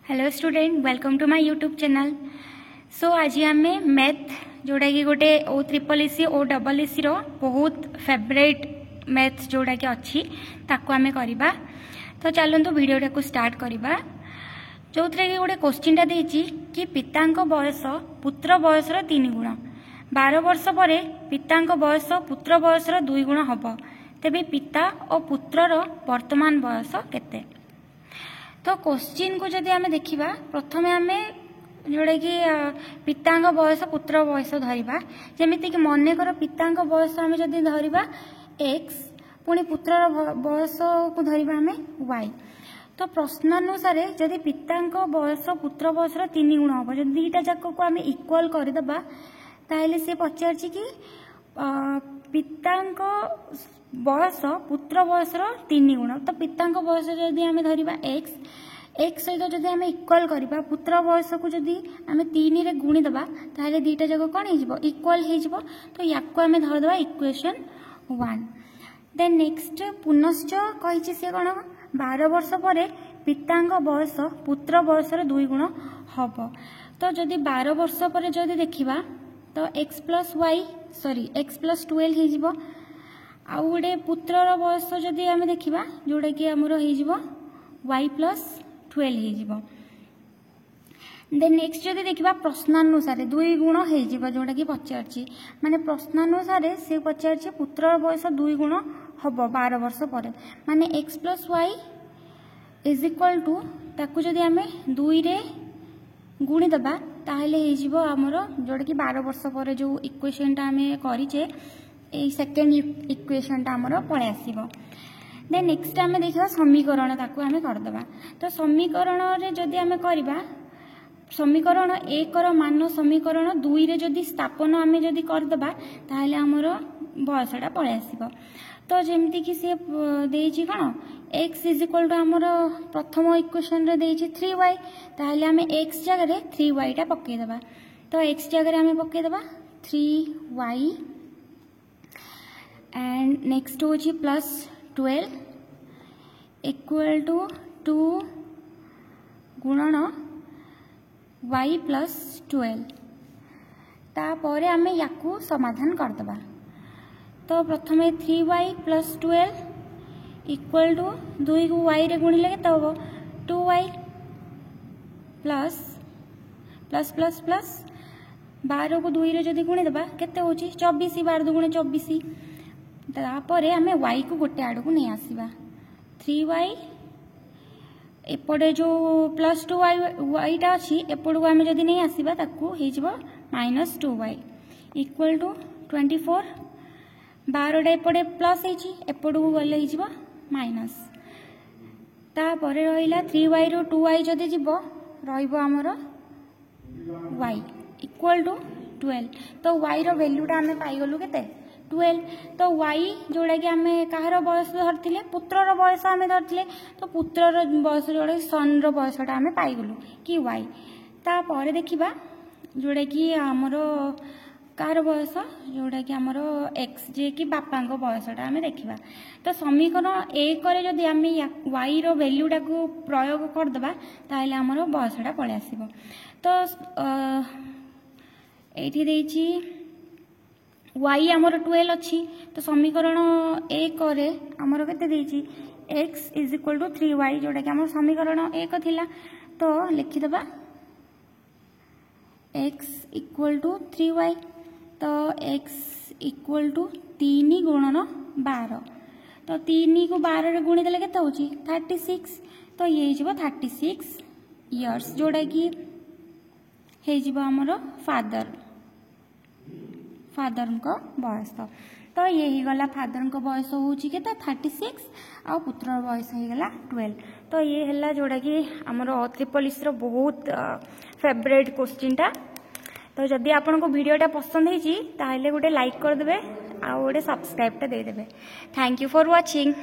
Hello student, welcome to my YouTube channel. So आज आम math जोड़ा कि गोटे ओ ट्रिपल एसी ओ डबल एसी रो बहुत फेवरेट मैथ जोड़ा कि अच्छी ताको आमे करिबा। तो चलतु वीडियोटा को स्टार्ट करवा। जो थे कि गोटे क्वेश्चनटा देछि कि पितांक बयस पुत्र बयसर 3 गुण, 12 वर्ष पर पितांक बयस पुत्र बयसर 2 गुण हम, तेबे पिता और पुत्रर वर्तमान बयस केते। तो क्वेश्चन को जदि आमे देखिबा, प्रथमे आमे जोड़ा कि पितांक बयस पुत्र बयस धरिबा। जेमिति कि मने कर पितांक बयस आमे जदि धरिबा x, पुणी पुत्रर बयस को धरिबा आमे y। तो प्रश्नानुसार जदि पितांक बयस पुत्र बयसर 3 गुण हम, जदि दीटा जाक को आमे इक्वल करदेबा ताहले से पचारछि कि पितांक बयस पुत्र बयसर 3 गुण। तो पितांक बयस जदि आमे धरिबा x सहित जदि आमे इक्वल करिबा पुत्र बयस को जदि आमे 3 रे गुणी दबा ताहले दीटा जाक कोन हे जिवो, इक्वल हे जिवो। तो याको आमे धर दबा इक्वेशन 1। देन नेक्स्ट पुनश्च कहिछि से कोन 12 वर्ष पर पितांक बयस पुत्र बयसर 2 गुण हब। तो जदि 12 वर्ष पर जदि देखिबा तो x प्लस 12 हे जिवो। आ गोटे पुत्रर बयस जदि आमे देखिबा जोटा कि हमर हे जिवो y प्लस 12 हे जिवो। देन नेक्स्ट जदि देखिबा प्रश्नानुसार 2 गुण हे जिवो जोटा कि पचारछि, माने प्रश्नानुसार से पचारछि पुत्रर बयस 2 गुण हब 12 वर्ष पर, माने x plus y is equal to ताकू जदि आमे 2 रे गुणी दबा ताहले हे जिवो हमर जोटा कि 12 वर्ष पर जो इक्वेशन टा आमे करिचे ए सेकेंड इक्वेशन टा हमर पळे आसीबो। देन नेक्स्ट आमे देखिबा समीकरण ताकू आमे कर दबा। तो समीकरण रे जदि आमे करिबा समीकरण 1 रो मान समीकरण 2 रे जदि स्थापन आमे जदि कर दबा ताहले हमर बयसटा पळे आसीबो। तो जेमति कि से देछि कोन x इज इक्वल टू हमर प्रथम इक्वेशन रे देछि 3y, ताहले आमे x जगह रे 3y टा पक्के दबा। तो x जगह रे आमे पक्के दबा 3y एंड नेक्स्ट होछि प्लस 12 इक्वल टू 2 गुणन y प्लस 12। तापर आमे याकू समाधान कर दबा। तो प्रथमे 3y प्लस 12 इक्वल टू 2 को y रे गुणिले केते होबो 2y plus plus plus plus 12 को 2 रे जदि गुणी दबा केते होछि 24, 12 दुगुणे 24। तापरे आमे y को गोटे आड़ को नहीं आसीबा 3y एपटे जो प्लस 2y टा अछि एपट को आमे जदि नहीं आसीबा ताकू हे जिवो माइनस 2y इक्वल टू 24। 12 टा एपटे प्लस हेछि एपट को गले हे जिवो माइनस। तापरे रहिला 3y रो 2y जदि जिवो रहिबो हमर y इक्वल टू 12। तो y रो वैल्यू टा आमे पाई गलु केते 12। तो y जोड़ा कि आमे काहर बयस धरथिले पुत्रर बयस आमे धरथिले, तो पुत्रर बयस जोड़ा सन रो बयसटा आमे पाई गलु कि y। ता परे देखिबा जोड़ा कि हमरो कार बयस जोड़ा कि हमरो x जे कि बापांक बयसटा आमे देखिबा। तो समीकरण 1 रे जदि आमे y रो वैल्यू टा को प्रयोग कर दबा ताहले हमरो बयसटा पळे आसीबो। तो एठी देछि y आमर 12 अच्छी। तो समीकरण 1 रे आमर केते देछि x is equal to 3y जोटा कि आमर समीकरण 1 थिला। तो लिखि दबा x इक्वल टू 3y। तो x इक्वल टू 3 गुणन 12। तो 3 को 12 रे गुणी देले केते होछि 36। तो ये जिवो 36 इयर्स जोटा कि हे जिवो आमर फादर को बयस। तो ये ही गला फादर को बयस होची के 36 आ पुत्र बयस ही गला 12। तो ये हला जोड़ा कि हमर ट्रिपल एस रो बहुत फेवरेट क्वेश्चन टा। तो जदि आपन को वीडियोटा पसंद हेची ताहले गोटे लाइक कर देबे आ गोटे सब्सक्राइब टा दे देबे। Thank you for watching.